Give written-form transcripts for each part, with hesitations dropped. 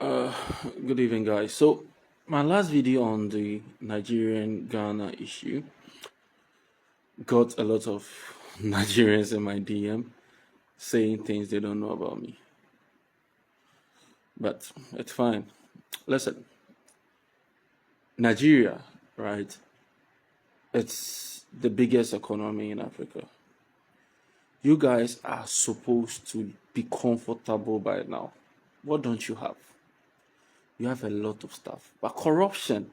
Uh, Good evening, guys. So, my last video on the Nigerian Ghana issue got a lot of Nigerians in my DM saying things they don't know about me. But it's fine. Listen, Nigeria, right? It's the biggest economy in Africa. You guys are supposed to be comfortable by now. What don't you have? You have a lot of stuff, but corruption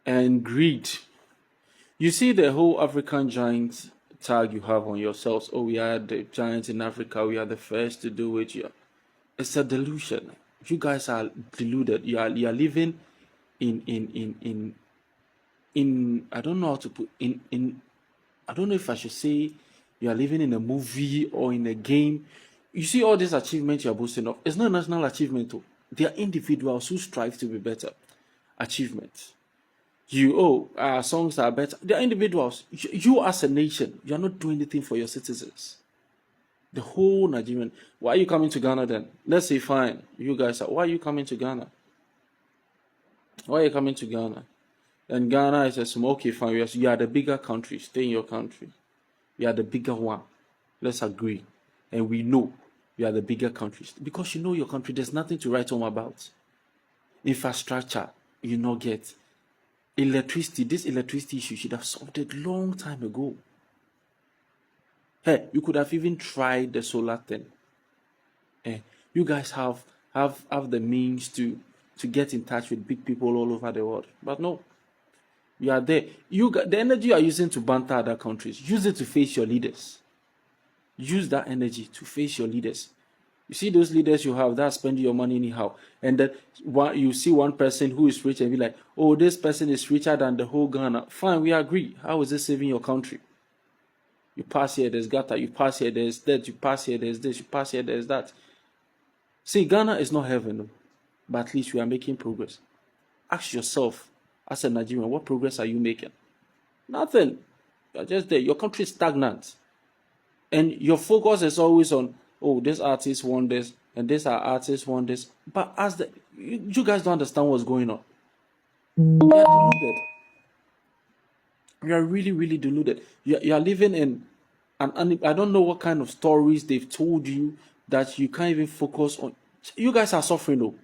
and greed. You see the whole African giant tag you have on yourselves. Oh, we are the giants in Africa. We are the first to do it. Yeah. It's a delusion. You guys are deluded. You are living in I don't know how to put in I don't know if I should say you are living in a movie or in a game. You see all these achievements you're boasting of. It's not a national achievement though. They are individuals who strive to be better. Achievements. Songs are better. They are individuals. You as a nation, you are not doing anything for your citizens. The whole Nigerian. Why are you coming to Ghana then? Let's say fine. You guys are. Why are you coming to Ghana? Why are you coming to Ghana? And Ghana is a small. Okay, fine. You are the bigger country. Stay in your country. You are the bigger one. Let's agree. And we know you are the bigger countries because you know your country. There's nothing to write home about. Infrastructure, you not get. Electricity, this electricity issue should have solved it long time ago. Hey, you could have even tried the solar thing. You guys have the means to get in touch with big people all over the world, but no, you are there. You got the energy you are using to banter other countries. Use it to face your leaders. Use that energy to face your leaders. You see those leaders you have that spend your money anyhow, and then you see one person who is rich and be like, "Oh, this person is richer than the whole Ghana." Fine, we agree. How is it saving your country? You pass here, there's gutter. You pass here, there's that. You pass here, there's this. You pass here, there's that. See, Ghana is not heaven, but at least we are making progress. Ask yourself, as a Nigerian, what progress are you making? Nothing. You're just there. Your country is stagnant. And your focus is always on, oh, this artist won this, and this artist won this. But you guys don't understand what's going on. You are deluded. You are really, really deluded. You are living in I don't know what kind of stories they've told you that you can't even focus on. You guys are suffering though.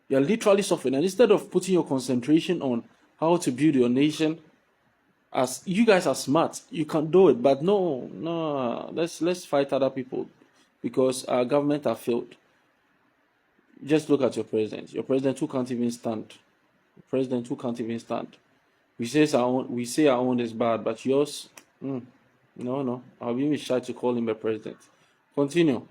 You're literally suffering. And instead of putting your concentration on how to build your nation, as you guys are smart, you can do it. But no, let's fight other people because our government have failed. Just look at your president. Your president who can't even stand. The president who can't even stand. We say our own is bad, but yours, no. I'll be shy to call him a president. Continue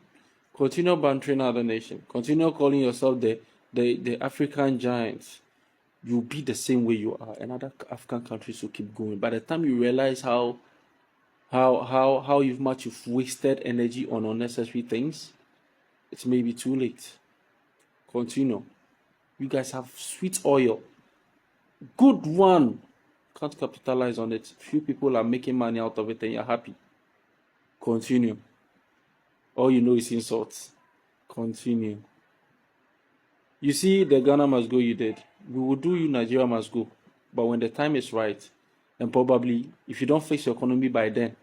bantering other nation. Continue calling yourself the African giants. You'll be the same way you are, and other African countries will keep going. By the time you realize how much you've wasted energy on unnecessary things, it's maybe too late. Continue. You guys have sweet oil. Good one. Can't capitalize on it. Few people are making money out of it and you're happy. Continue. All you know is insults. Continue. You see, the Ghana must go you did. We will do you, Nigeria must go. But when the time is right, and probably if you don't face your economy by then,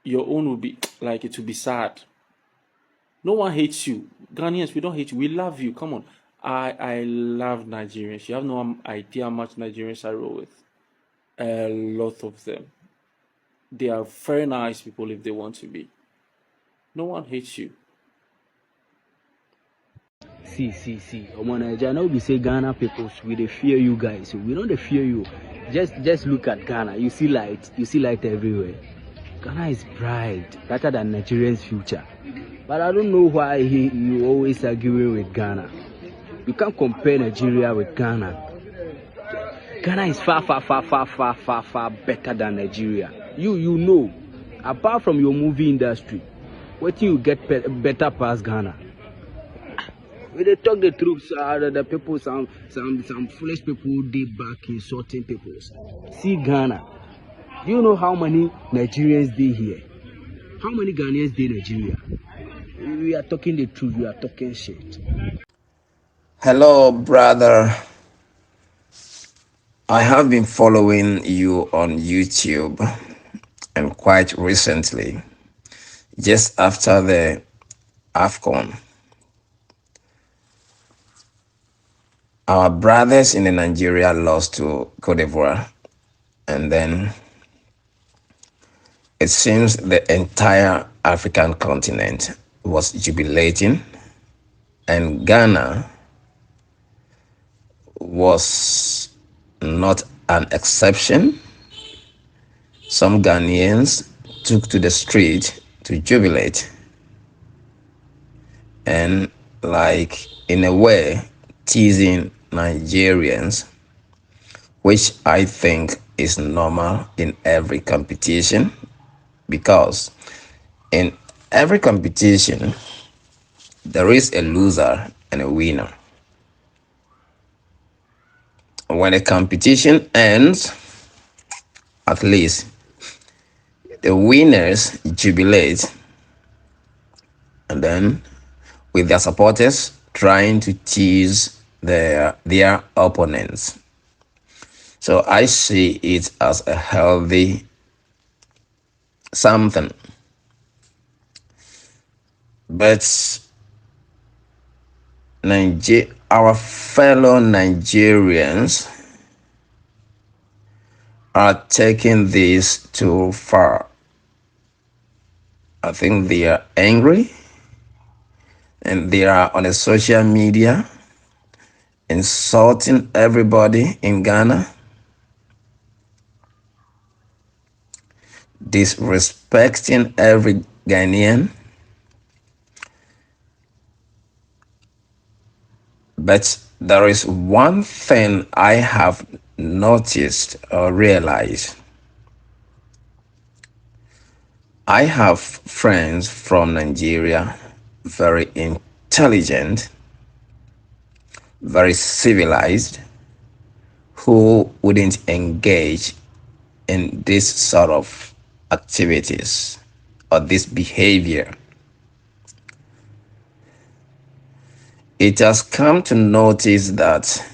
your own will be like it will be sad. No one hates you. Ghanaians, we don't hate you. We love you. Come on. I love Nigerians. You have no idea how much Nigerians I roll with. A lot of them. They are very nice people if they want to be. No one hates you. See. Omo Naija, now we say Ghana people, we dey fear you guys. We don't dey fear you. Just look at Ghana. You see light everywhere. Ghana is brighter than Nigerian's future. But I don't know why you always arguing with Ghana. You can't compare Nigeria with Ghana. Ghana is far better than Nigeria. You know, apart from your movie industry, what do you get better past Ghana? When they talk the truth, the people, some foolish people, they back insulting people. See Ghana. Do you know how many Nigerians they here? How many Ghanaians in Nigeria? We are talking the truth, we are talking shit. Hello, brother. I have been following you on YouTube and quite recently, just after the AFCON, our brothers in the Nigeria lost to Cote d'Ivoire, and then it seems the entire African continent was jubilating, and Ghana was not an exception. Some Ghanaians took to the street to jubilate and, like, in a way, teasing Nigerians, which I think is normal in every competition, because in every competition there is a loser and a winner. When a competition ends, at least the winners jubilate, and then with their supporters trying to tease their opponents. So I see it as a healthy something. But our fellow Nigerians are taking this too far. I think they are angry and they are on the social media insulting everybody in Ghana, disrespecting every Ghanaian. But there is one thing I have noticed or realized. I have friends from Nigeria, very intelligent, very civilized, who wouldn't engage in this sort of activities or this behavior. It has come to notice that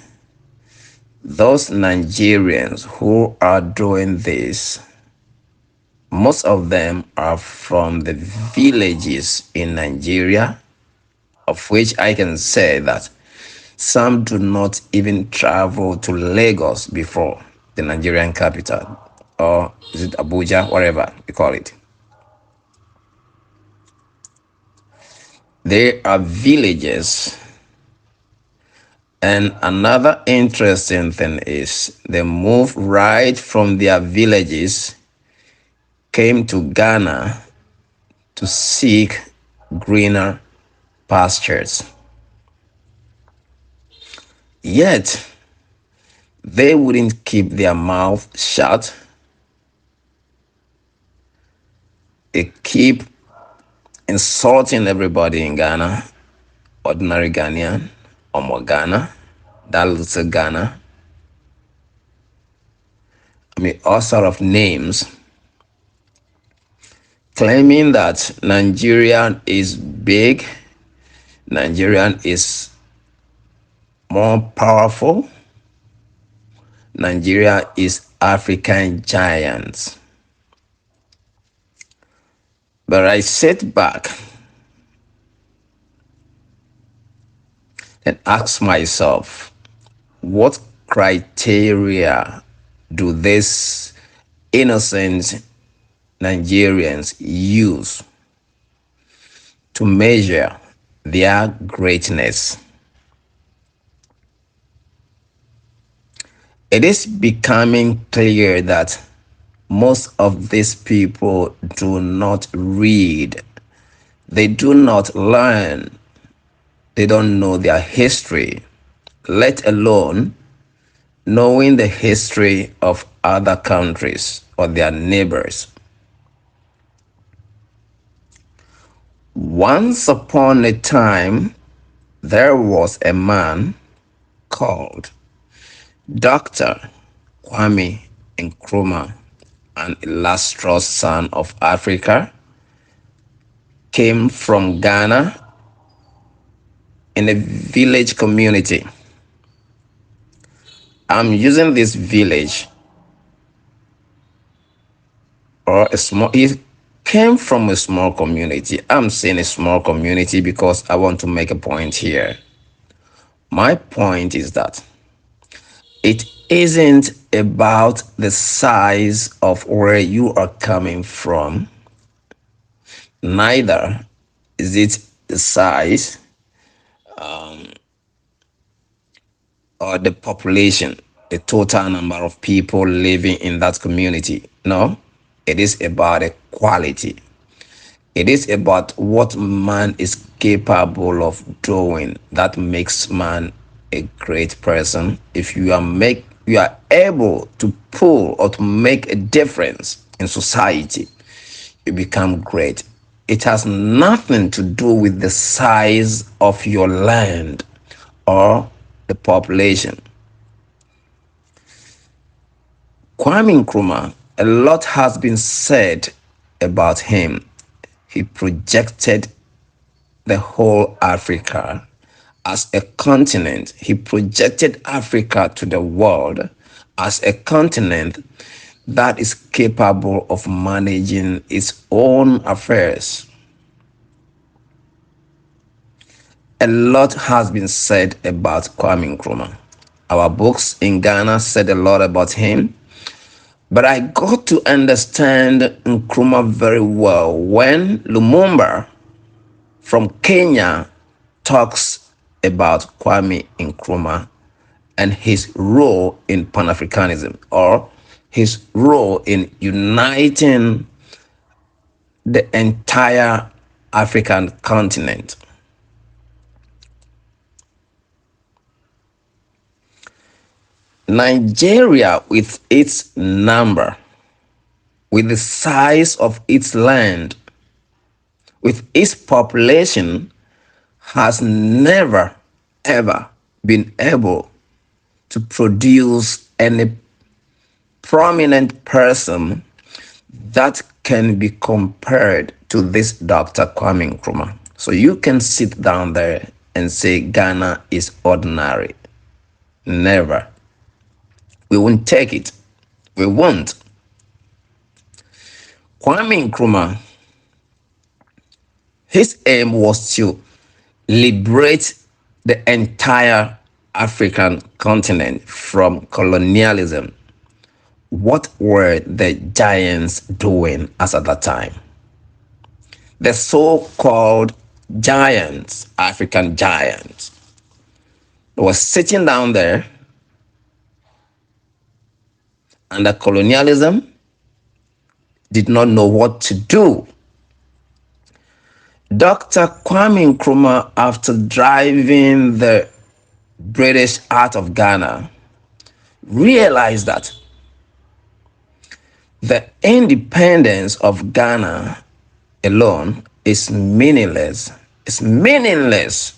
those Nigerians who are doing this, most of them are from the villages in Nigeria, of which I can say that some do not even travel to Lagos before, the Nigerian capital, or is it Abuja, whatever you call it. They are villages. And another interesting thing is they moved right from their villages, came to Ghana to seek greener pastures. Yet, they wouldn't keep their mouth shut. They keep insulting everybody in Ghana, ordinary Ghanaian, Omo Ghana, that little Ghana. I mean, all sort of names, claiming that Nigerian is big, Nigerian is more powerful, Nigeria is African giants. But I sit back and ask myself, what criteria do these innocent Nigerians use to measure their greatness? It is becoming clear that most of these people do not read, they do not learn, they don't know their history, let alone knowing the history of other countries or their neighbors. Once upon a time, there was a man called Dr. Kwame Nkrumah, an illustrious son of Africa, came from Ghana in a village community. I'm using this village or a small, he came from a small community. I'm saying a small community because I want to make a point here. My point is that it isn't about the size of where you are coming from, neither is it the size or the population, the total number of people living in that community. No, it is about a quality. It is about what man is capable of doing that makes man a great person. If you are able to pull or to make a difference in society, you become great. It has nothing to do with the size of your land or the population. Kwame Nkrumah, a lot has been said about him. He projected the whole Africa as a continent. He projected Africa to the world as a continent that is capable of managing its own affairs. A lot has been said about Kwame Nkrumah. Our books in Ghana said a lot about him. But I got to understand Nkrumah very well when Lumumba from Kenya talks about Kwame Nkrumah and his role in Pan-Africanism, or his role in uniting the entire African continent. Nigeria, with its number, with the size of its land, with its population, has never ever been able to produce any prominent person that can be compared to this Dr. Kwame Nkrumah. So you can sit down there and say Ghana is ordinary. Never. We won't take it. We won't. Kwame Nkrumah, his aim was to liberate the entire African continent from colonialism. What were the giants doing as at that time? The so-called giants, African giants, were sitting down there under colonialism, did not know what to do. Dr. Kwame Nkrumah, after driving the British out of Ghana, realized that the independence of Ghana alone is meaningless. It's meaningless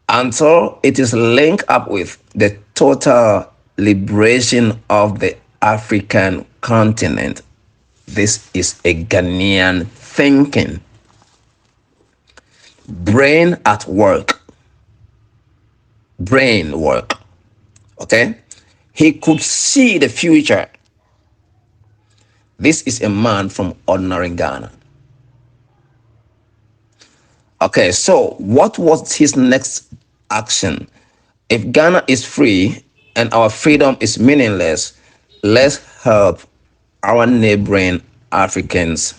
until it is linked up with the total liberation of the African continent. This is a Ghanaian thinking. Brain at work. Brain work. Okay? He could see the future. This is a man from ordinary Ghana. Okay, so what was his next action? If Ghana is free and our freedom is meaningless, let's help our neighboring Africans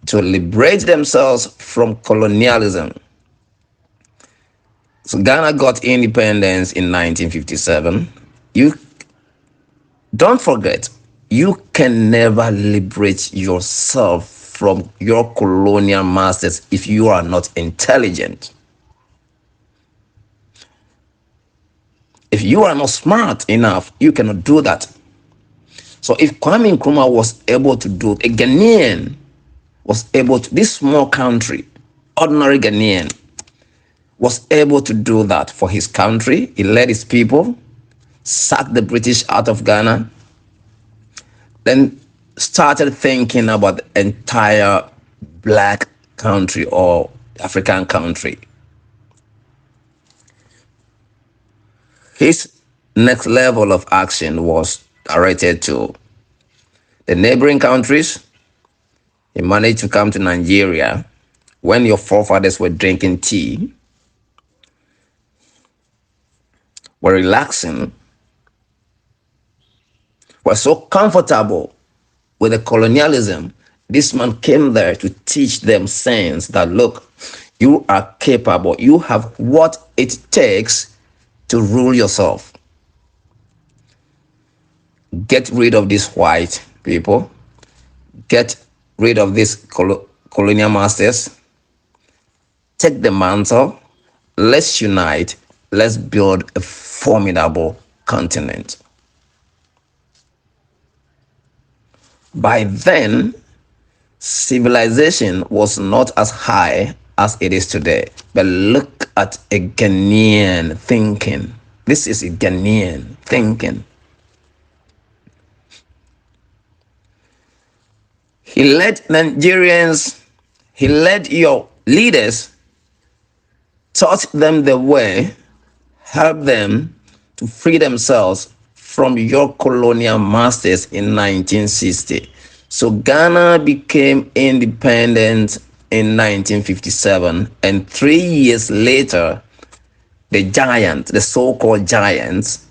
to liberate themselves from colonialism. So Ghana got independence in 1957. You don't forget, you can never liberate yourself from your colonial masters if you are not intelligent. If you are not smart enough, you cannot do that. So if Kwame Nkrumah was able to do, a Ghanaian was able to, this small country, ordinary Ghanaian, was able to do that for his country. He led his people, sacked the British out of Ghana, then started thinking about the entire black country or African country. His next level of action was directed to the neighboring countries. He managed to come to Nigeria when your forefathers were drinking tea, were relaxing, were so comfortable with the colonialism. This man came there to teach them sense that, look, you are capable, you have what it takes to rule yourself. Get rid of these white people, get rid of these colonial masters, take the mantle, let's unite, let's build a formidable continent. By then, civilization was not as high as it is today. But look at a Ghanaian thinking. This is a Ghanaian thinking. He led Nigerians, he led your leaders, taught them the way, helped them to free themselves from your colonial masters in 1960. So Ghana became independent in 1957, and 3 years later, the giants, the so-called giants,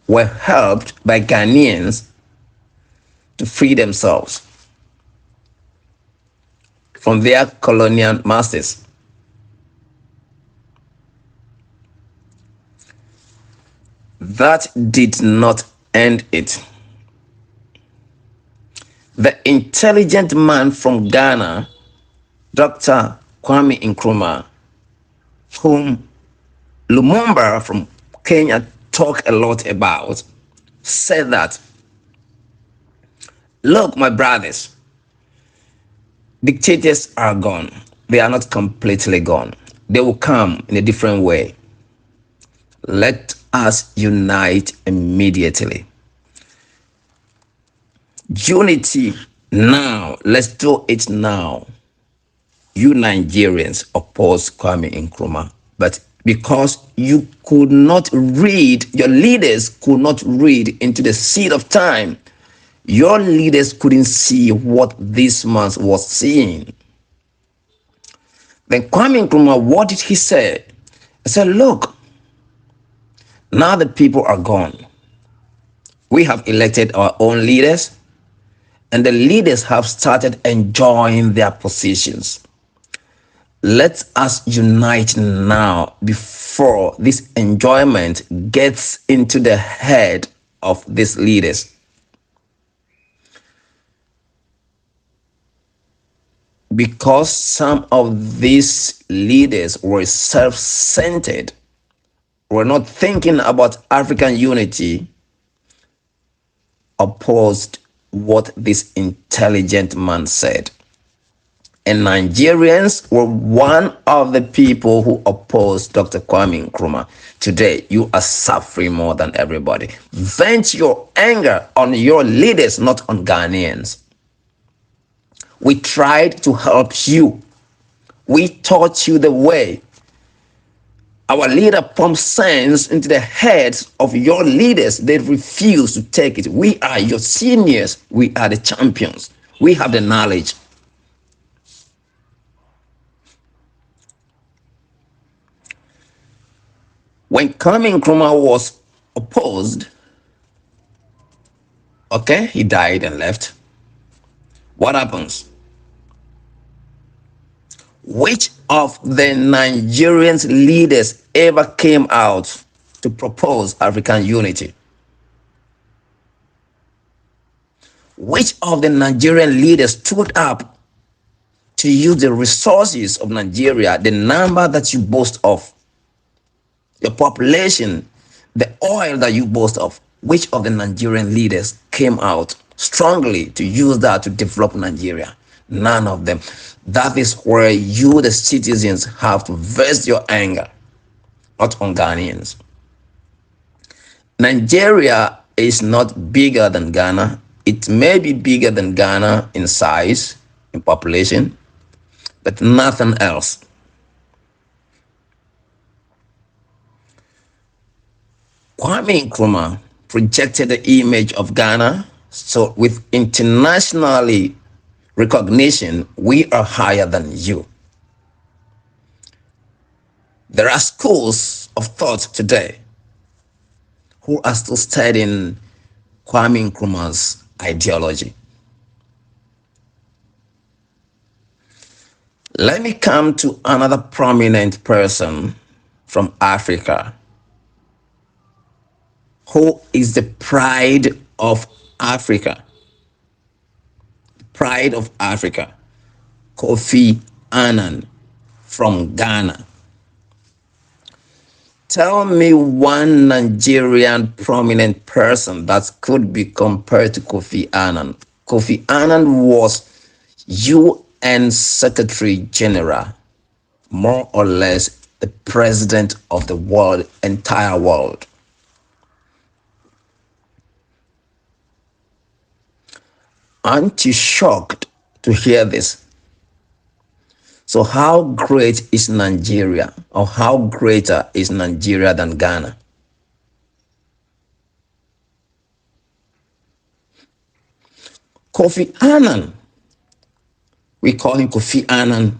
were helped by Ghanaians to free themselves from their colonial masters. That did not end it. The intelligent man from Ghana, Dr. Kwame Nkrumah, whom Lumumba from Kenya talked a lot about, said that, look, my brothers, dictators are gone. They are not completely gone. They will come in a different way. Let us unite immediately. Unity now. Let's do it now. You Nigerians opposed Kwame Nkrumah, but because you could not read, your leaders could not read into the seed of time, your leaders couldn't see what this man was seeing. Then Kwame Nkrumah, what did he say? He said, look, now the people are gone. We have elected our own leaders, and the leaders have started enjoying their positions. Let us unite now before this enjoyment gets into the head of these leaders. Because some of these leaders were self-centered, were not thinking about African unity, opposed what this intelligent man said. And Nigerians were one of the people who opposed Dr. Kwame Nkrumah. Today, you are suffering more than everybody. Vent your anger on your leaders, not on Ghanaians. We tried to help you. We taught you the way. Our leader pumped sense into the heads of your leaders. They refuse to take it. We are your seniors. We are the champions. We have the knowledge. When Kwame Nkrumah was opposed, okay, he died and left. What happens? Which of the Nigerian leaders ever came out to propose African unity? Which of the Nigerian leaders stood up to use the resources of Nigeria, the number that you boast of, your population, the oil that you boast of? Which of the Nigerian leaders came out strongly to use that to develop Nigeria? None of them. That is where you, the citizens, have to vest your anger, not on Ghanaians. Nigeria is not bigger than Ghana. It may be bigger than Ghana in size, in population, but nothing else. Kwame Nkrumah projected the image of Ghana, so with internationally recognition, we are higher than you. There are schools of thought today who are still studying Kwame Nkrumah's ideology. Let me come to another prominent person from Africa who is the pride of Africa. Pride of Africa, Kofi Annan from Ghana. Tell me one Nigerian prominent person that could be compared to Kofi Annan. Kofi Annan was UN Secretary General, more or less the president of the world, entire world. Aren't you shocked to hear this? So how great is Nigeria, or how greater is Nigeria than Ghana? Kofi Annan, we call him Kofi Annan,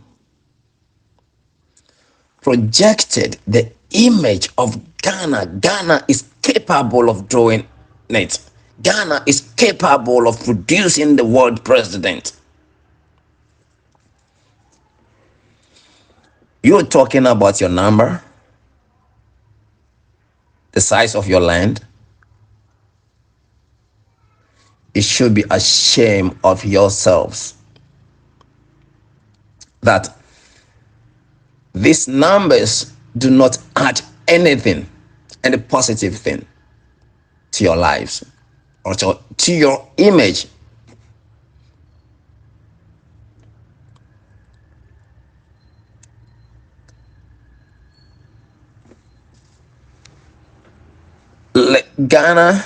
projected the image of Ghana. Ghana is capable of doing it. Ghana is capable of producing the world president. You're talking about your number, the size of your land. It should be a shame of yourselves that these numbers do not add anything, any positive thing to your lives or to your image. Ghana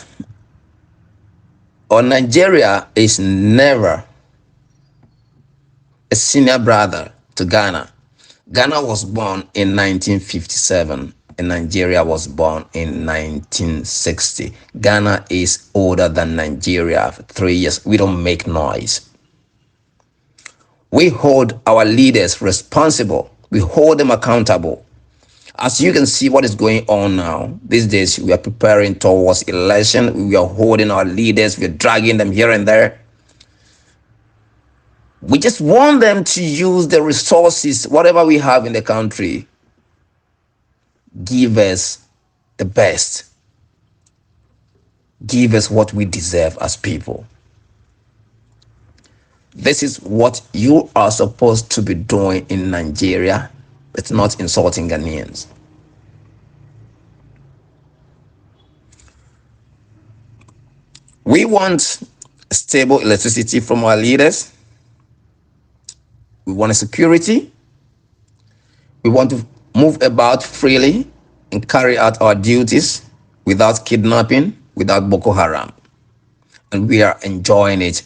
or Nigeria is never a senior brother to Ghana. Ghana was born in 1957 and Nigeria was born in 1960. Ghana is older than Nigeria for 3 years. We don't make noise. We hold our leaders responsible. We hold them accountable. As you can see what is going on now, these days we are preparing towards election. We are holding our leaders, we are dragging them here and there. We just want them to use the resources, whatever we have in the country, give us the best. Give us what we deserve as people. This is what you are supposed to be doing in Nigeria. It's not insulting Ghanaians. We want stable electricity from our leaders. We want a security. We want to move about freely and carry out our duties without kidnapping, without Boko Haram. And we are enjoying it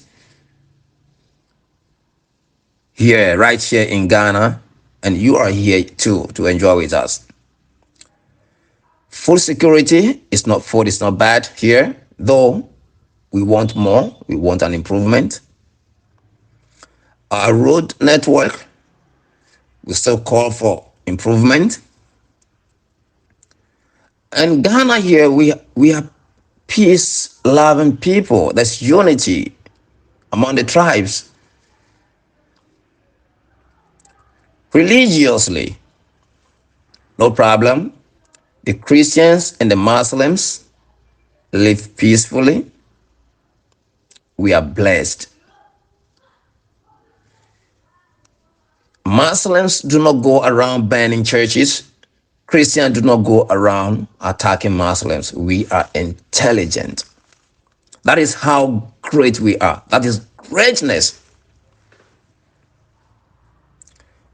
here, right here in Ghana. And you are here too to enjoy with us. Food security is not food, it's not bad here, though we want more, we want an improvement. Our road network, we still call for improvement. And Ghana here, we are peace-loving people. There's unity among the tribes. Religiously, no problem. The Christians and the Muslims live peacefully. We are blessed. Muslims do not go around burning churches. Christians do not go around attacking Muslims. We are intelligent. That is how great we are. That is greatness.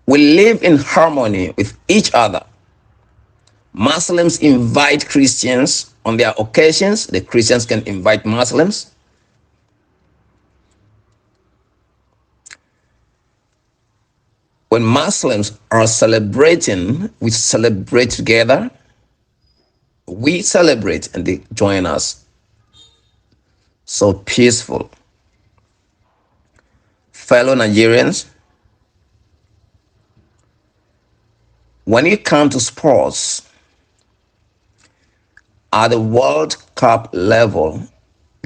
We live in harmony with each other. Muslims invite Christians on their occasions. The Christians can invite Muslims. When Muslims are celebrating, we celebrate together. We celebrate and they join us. So peaceful. Fellow Nigerians, when you come to sports at the World Cup level,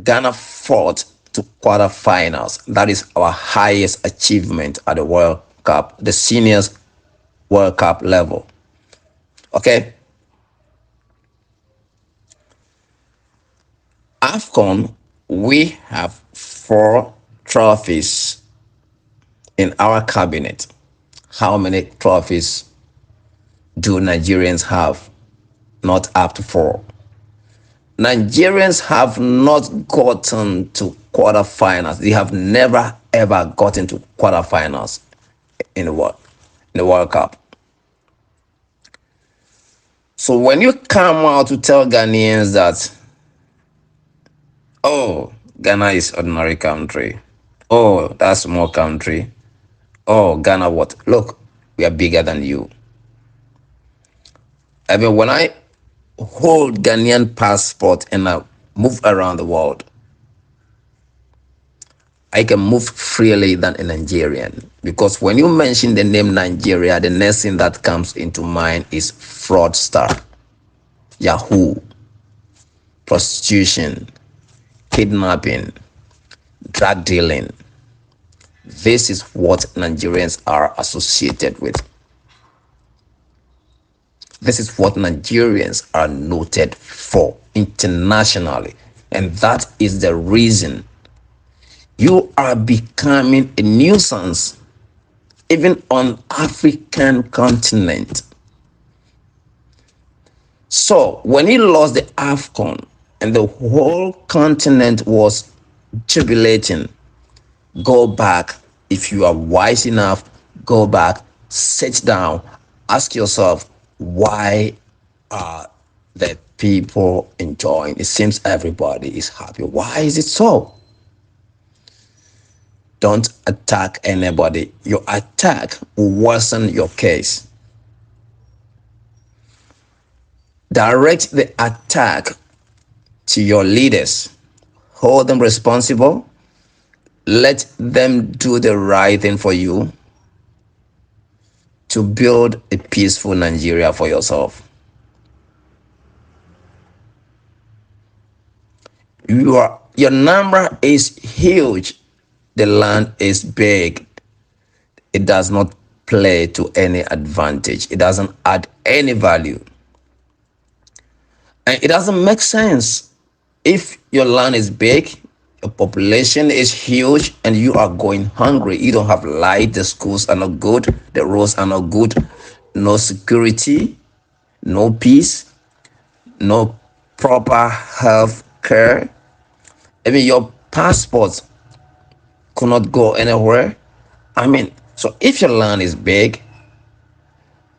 Ghana fought to quarterfinals. That is our highest achievement at the World Cup, the seniors World Cup level. Okay? AFCON, we have 4 trophies in our cabinet. How many trophies do Nigerians have? Not up to 4. Nigerians have not gotten to quarterfinals. They have never ever gotten to quarterfinals in the World Cup. So when you come out to tell Ghanaians that, oh, Ghana is ordinary country, oh, that's small country, oh, Ghana what? Look, we are bigger than you. I mean, when I hold Ghanaian passport and I move around the world, I can move freely than a Nigerian. Because when you mention the name Nigeria, the next thing that comes into mind is fraudster, Yahoo, prostitution, kidnapping, drug dealing. This is what Nigerians are associated with. This is what Nigerians are noted for internationally. And that is the reason you are becoming a nuisance even on African continent. So when he lost the AFCON and the whole continent was jubilating, go back. If you are wise enough, go back, sit down, ask yourself, why are the people enjoying? It seems everybody is happy. Why is it so? Don't attack anybody. Your attack will worsen your case. Direct the attack to your leaders. Hold them responsible. Let them do the right thing for you to build a peaceful Nigeria for yourself. Your number is huge. The land is big. It does not play to any advantage. It doesn't add any value. And it doesn't make sense. If your land is big, your population is huge, and you are going hungry, you don't have light, the schools are not good, the roads are not good, no security, no peace, no proper health care. I mean, your passport could not go anywhere. I mean, so if your land is big,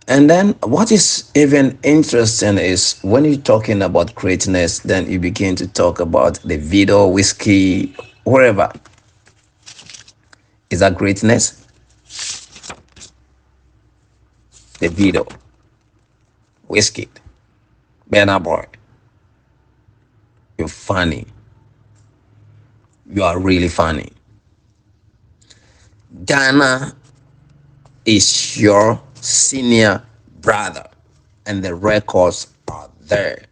and then what is even interesting is when you're talking about greatness, then you begin to talk about the Davido, Whiskey, wherever. Is that greatness? The Davido, Whiskey, Burna Boy. You're funny. You are really funny. Ghana is your senior brother, and the records are there.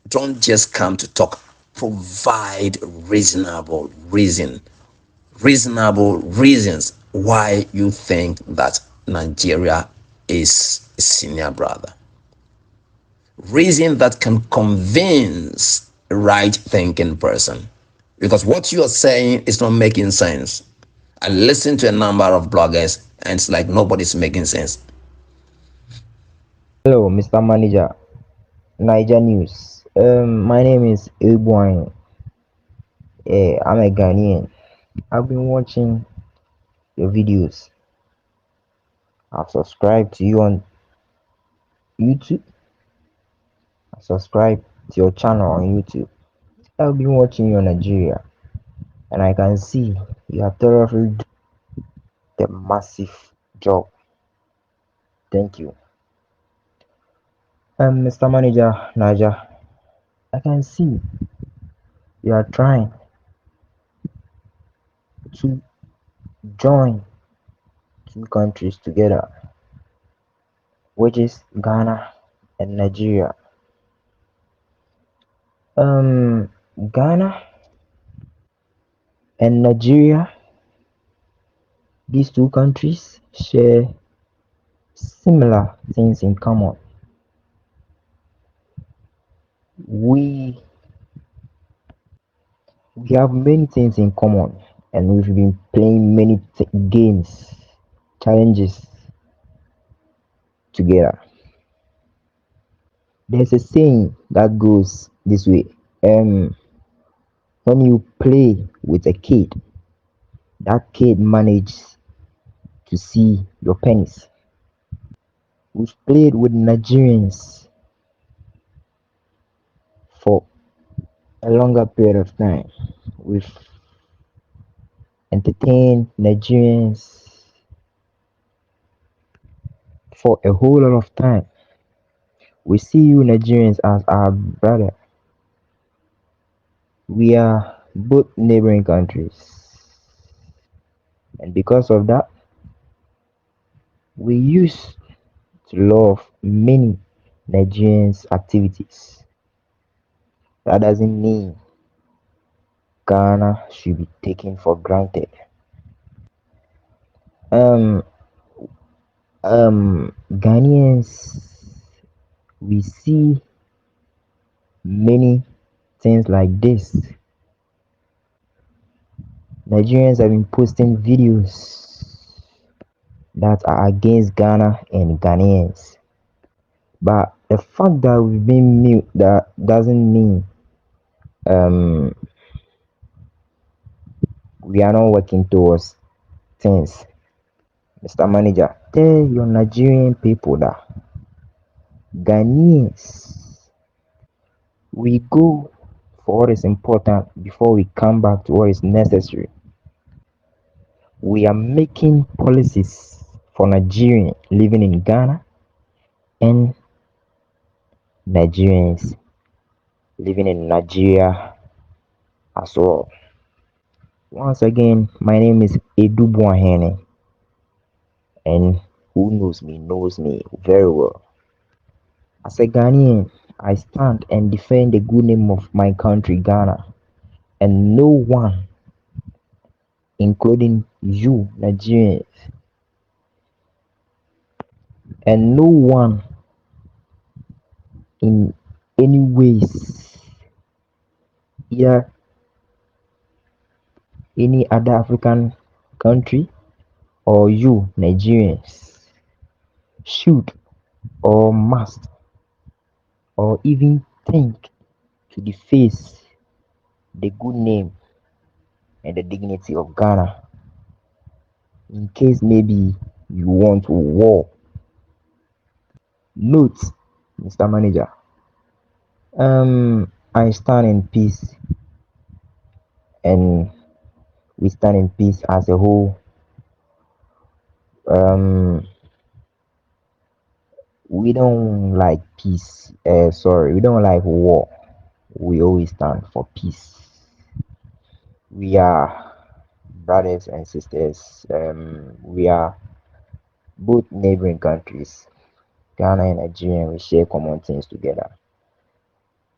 Don't just come to talk. Provide reasonable reasons why you think that Nigeria is a senior brother. Reason that can convince a right-thinking person. Because what you are saying is not making sense. I listen to a number of bloggers and it's like nobody's making sense. Hello, Mr. Manager, Niger News. My name is Ilbuan. I'm a Ghanaian. I've been watching your videos. I've subscribed to you on YouTube. I subscribed to your channel on YouTube. I've been watching you on Nigeria, and I can see you have thoroughly the massive job. Thank you. Mr. Manager, Naja, I can see you are trying to join two countries together, which is Ghana and Nigeria. Ghana and Nigeria, these two countries share similar things in common. We we have many things in common, and we've been playing many games, challenges together. There's a saying that goes this way. When you play with a kid, that kid manages to see your penis. We've played with Nigerians for a longer period of time. We've entertained Nigerians for a whole lot of time. We see you Nigerians as our brother. We are both neighboring countries, and because of that, we used to love many Nigerians' activities. That doesn't mean Ghana should be taken for granted. Um, Ghanaians, we see many things like this. Nigerians have been posting videos that are against Ghana and Ghanaians. But the fact that we've been mute, that doesn't mean um we are not working towards things. Mr. Manager, tell your Nigerian people that Ghanaians, we go for what is important before we come back to what is necessary. We are making policies for Nigerians living in Ghana and Nigerians living in Nigeria as well. Once again, my name is Edu Buahene, and who knows me very well. As a Ghanaian, I stand and defend the good name of my country, Ghana, and no one, including you, Nigerians, and no one in any ways, either any other African country or you, Nigerians, should or must or even think to deface the good name and the dignity of Ghana in case maybe you want war. Note, Mr. Manager, I stand in peace, and we stand in peace as a whole. We don't like peace. Sorry, we don't like war. We always stand for peace. We are brothers and sisters. We are both neighboring countries. Ghana and Nigeria, we share common things together.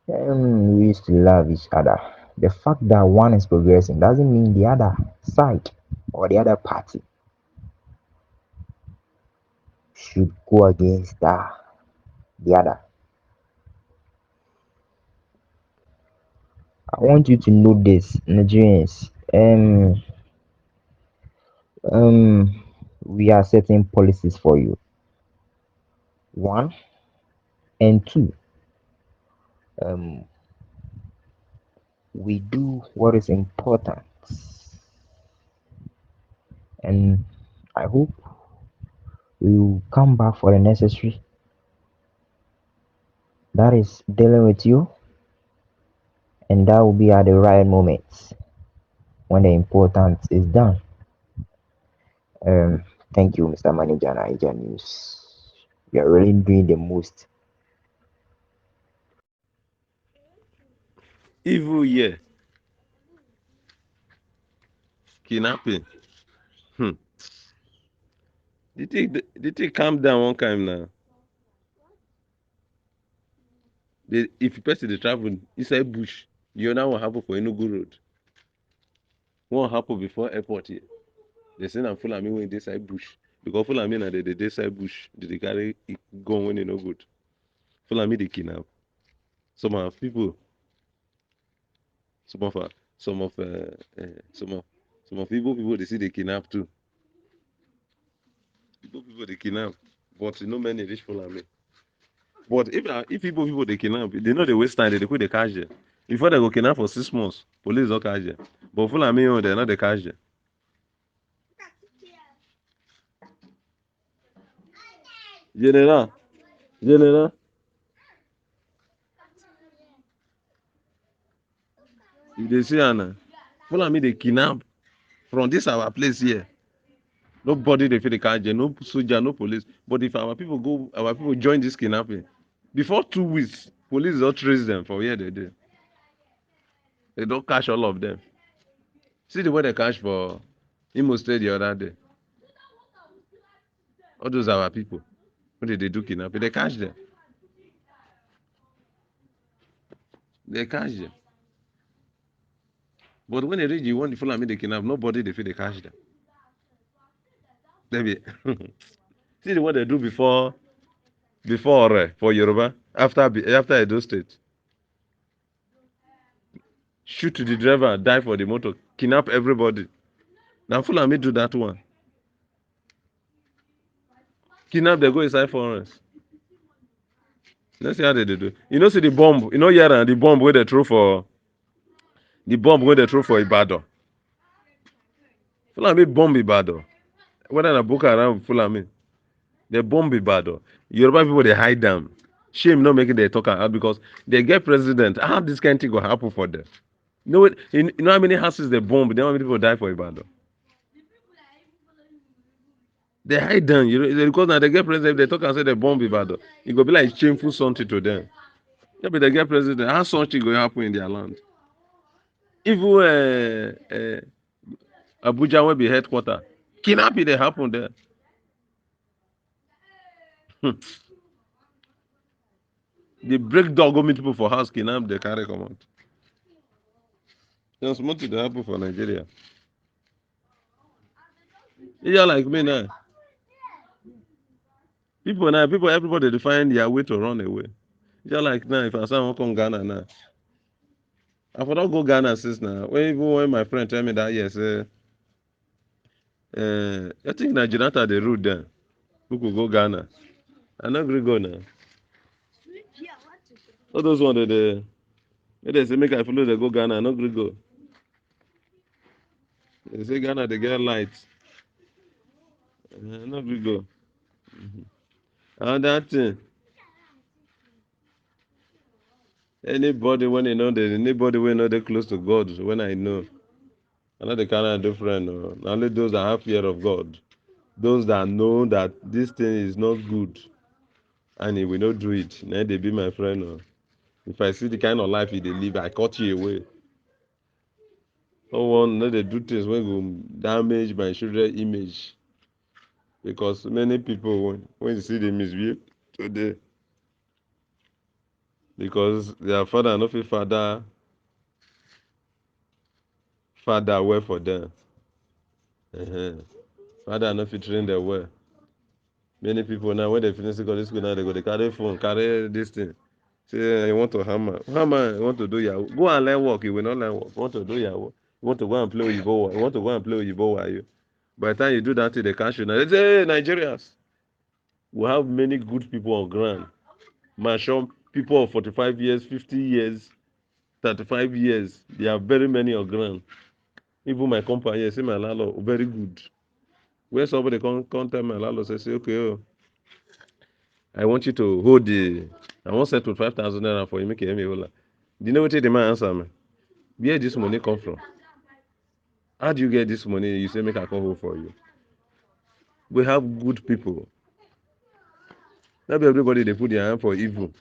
We used to love each other. The fact that one is progressing doesn't mean the other side or the other party should go against the other. I want you to know this, Nigerians. We are setting policies for you. One and two. We do what is important, and I hope we will come back for the necessary. That is dealing with you, and that will be at the right moments when the important is done. Thank you, Mr. Manager, Niger News. You are really doing the most. Evil yeah, kidnapping. Hmm. The thing calm down one time now. If person dey travel inside bush, the other one happen for Enugu road. One happen before airport here. They say na Fulani wey dey inside bush. Because Fulani na dey dey inside bush. They carry gun when e no good. Fulani dey kidnap. Some of people, some of uh, some of uh, uh, some of some of Igbo people they see they kidnap too. Igbo people they kidnap, but you know many reach Fulani. But if Igbo people they kidnap, they know they waste time. They put the cash there. Before they go kidnap for 6 months, police don't catch them. But Fulani own they not the cash them. General, general, if they see Anna, Fulani they kidnap from this our place here. Nobody they feel the catch them, no soldier, no police. But if our people join this kidnapping, before 2 weeks, police don't trace them for where they did. They don't catch all of them. See the way they catch for Imo State the other day. All those our people. When they do kidnapping, they catch them. They catch them. But when they reach you want the Fulani they kidnap, nobody they feel they catch them. They be see the what they do before for Yoruba after Edo State. Shoot to the driver, die for the motor, kidnap everybody. Now Fulani do that one. Kidnap they go inside forest. Let's see how they do. You know see the bomb, you know Yara, the bomb where they throw for Ibadan. Fulani bomb Ibadan. Whether na Boko Haram Fulani, they bomb Ibadan. Yoruba people they hide them. Shame not making they talk out because they get president. How this kind of thing go happen for them? You know how many houses they bomb? You know how many people die for Ibadan? They hide them. You know, because now they get president. If they talk and say they bomb Ibadan, it go be like shameful something to them. Yeah, but they get president. How something go happen in their land? Even Abuja will be headquarter. Kidnapping they happen there. They break dog go meet people for house, kidnap, they carry come out. There's something that happen for Nigeria. Yeah, like me now. People, everybody they find their way to run away. Yeah, like now, if I say I want come Ghana now, I for not go Ghana since now. When my friend tell me that yes, I think Nigeria the route then. Who could go Ghana? I not agree go now. All those ones they say make I follow they go Ghana, I not agree go. They say Ghana they get light. I not agree go. And that thing, anybody when know they close to God, when I know the kind of different. Only those that have fear of God, those that know that this thing is not good, and he will not do it. Now they be my friend. If I see the kind of life he they live, I cut you away. No one, no they do things when go damage my children image, because many people when you see them misbehave today, because their father no fit father well for them. Uh-huh. Father no fit train them well. Many people now when they finish secondary school now they go they carry phone, carry this thing. Say you want to hammer. Hammer, you want to do your go and learn work, you will not learn work. You want to do your work. You want to go and play with you want to go and play with Yibo, are you? By the time you do that thing, they catch you now. They say, hey, Nigerians. We have many good people on ground. Mature people of 45 years, 50 years, 35 years. There are very many on ground. Even my company, say my landlord, very good. Where somebody come tell my landlord, say, okay, oh, I want you to hold I want settle 5,000 naira for you, make it me. Do you know what the man answer me? Where this money come from? How do you get this money? You say make I come hold for you. We have good people. Not be everybody they put their hand for evil.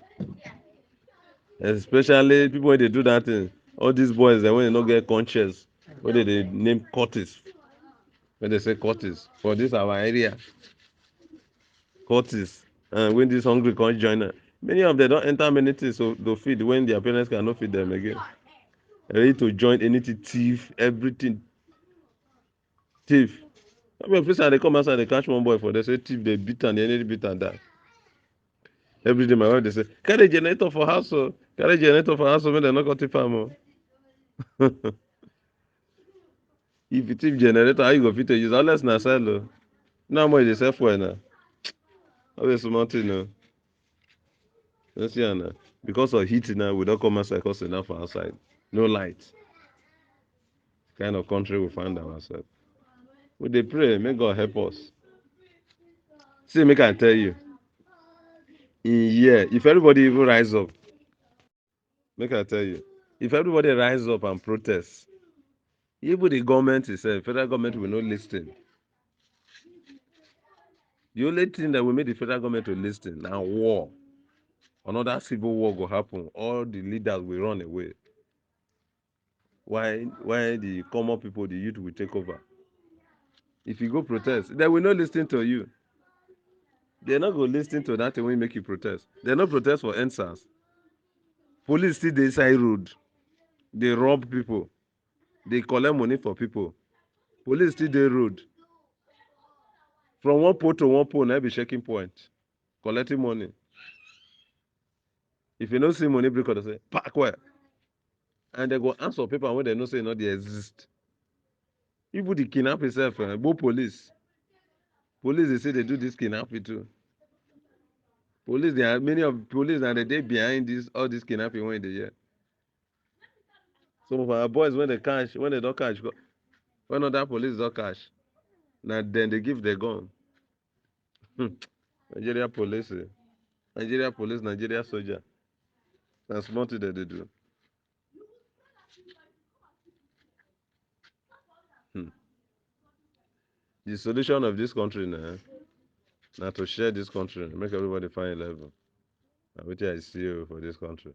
Especially people when they do that thing. All these boys when they not get conscious, when they name Curtis. When they say Curtis for this our area. Curtis. And when this hungry can't join us. Many of them don't enter many things so to feed when their parents cannot feed them again. Ready to join anything, thief, everything. Thief. I mean, first time they come outside, they catch one boy for they say thief, they beat and they need beat and that. Every day my wife they say, carry generator for house, oh. Carry generator for house, when they not got the farm. If you thief generator, how you go fit to use? Unless na sell, oh. Now more they sell for now. Always mountain, no. You see, Anna. Because of heat now, we don't come outside because enough for outside. No light. Kind of country we find ourselves. We they pray, may God help us. See, make I tell you. In here, if everybody even rise up, make I tell you, if everybody rise up and protest, even the government itself, federal government will not listen. The only thing that will make the federal government to listen now war. Another civil war will happen. All the leaders will run away. Why the common people, the youth will take over. If you go protest, they will not listen to you. They're not going to listen to that when you make you protest. They're not protest for answers. Police still dey inside road. They rob people. They collect money for people. Police still dey road. From one pole to one pole, now be checking point. Collecting money. If you don't see money break, they say, park where? And they go answer people when they know say not they exist. Even the kidnap itself, both police. Police, they say they do this kidnapping too. Police, there are many of police and they behind this all this kidnapping when they hear. Some of our boys when they don't catch, when other police don't catch, now then they give the gun. Nigeria police, Nigeria soldier. That's what they do. The solution of this country now to share this country, make everybody find a level. And which I see for this country.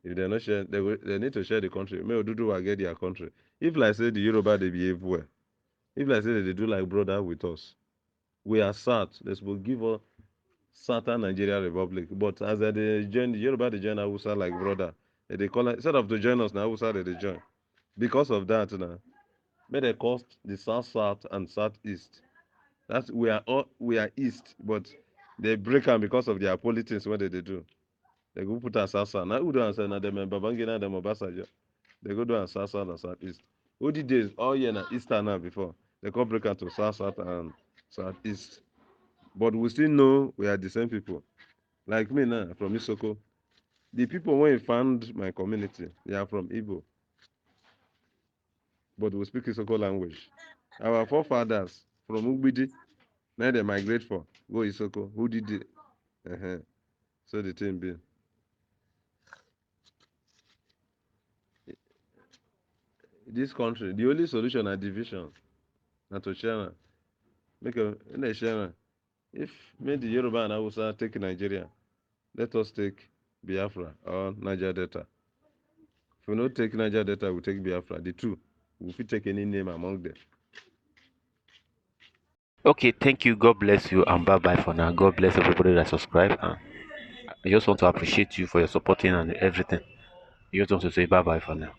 If they not share, they need to share the country. May Odudu will get their country. If like say the Yoruba they behave well, if like say they do like brother with us, we are sad. They will give us Southern Nigeria Republic. But as they join the Yoruba, they join Hausa like brother. They call it, instead of to join us now, Hausa they join. Because of that now, may they cost the South and Southeast. That's we are east, but they break them because of their politics. What they do? They go put us South. Now who do answer? Now them Babangida, them Obasanjo. They go do and South and Southeast. All the days, all year now Eastern now before they come break out to South and Southeast. But we still know we are the same people. Like me now from Isoko. The people when found my community, they are from Igbo. But we speak Isoko language. Our forefathers from Ugbidi, now they migrate for go Isoko. Who did it? So the thing be. This country, the only solution are division. Not to share. Make a share. If maybe the Yoruba and Hausa take Nigeria, let us take Biafra or Niger Delta. If we not take Niger Delta, we take Biafra. The two. If we take any name among them. Okay, thank you. God bless you, and bye bye for now. God bless everybody that subscribe. And I just want to appreciate you for your supporting and everything. I just want to say bye bye for now.